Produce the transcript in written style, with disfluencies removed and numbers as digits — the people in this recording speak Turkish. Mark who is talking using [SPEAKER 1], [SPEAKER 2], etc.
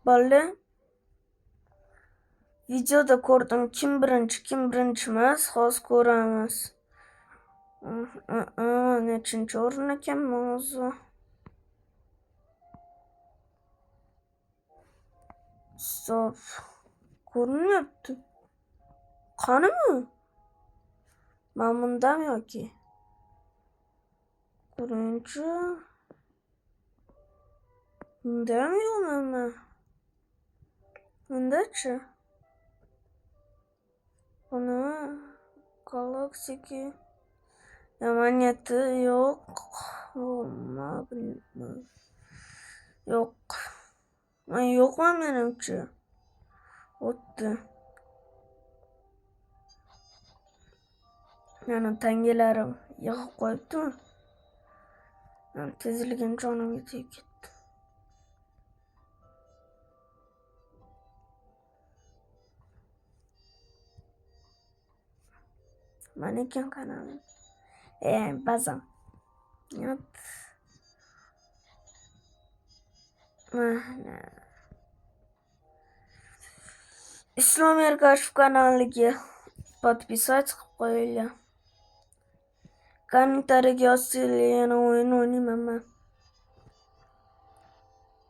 [SPEAKER 1] Balle videoda ko'rdim. Kim birinchi emas, hozir ko'ramiz. Nechinchi o'rin ekanman o'zi? Stop. Ko'rinmayapti. Qanimi? Men bundam yoki? Birinchi. Bundam yo'qmi? Bundachi? Buni Galaxy Yamaniyati yo'q. Yo'q. Men yo'qman menimcha. O'tdi. Yana tangalarim yig'ib qo'yibdimi? Tezligim jonimga tegib ketdi. Mana ekan kanalim. Bazam. Yap. Mana. Islom Ergashev kanaliga подписать qilib qo'yinglar. Kommentariyaga yozsanglar yana o'yin o'ynayman men.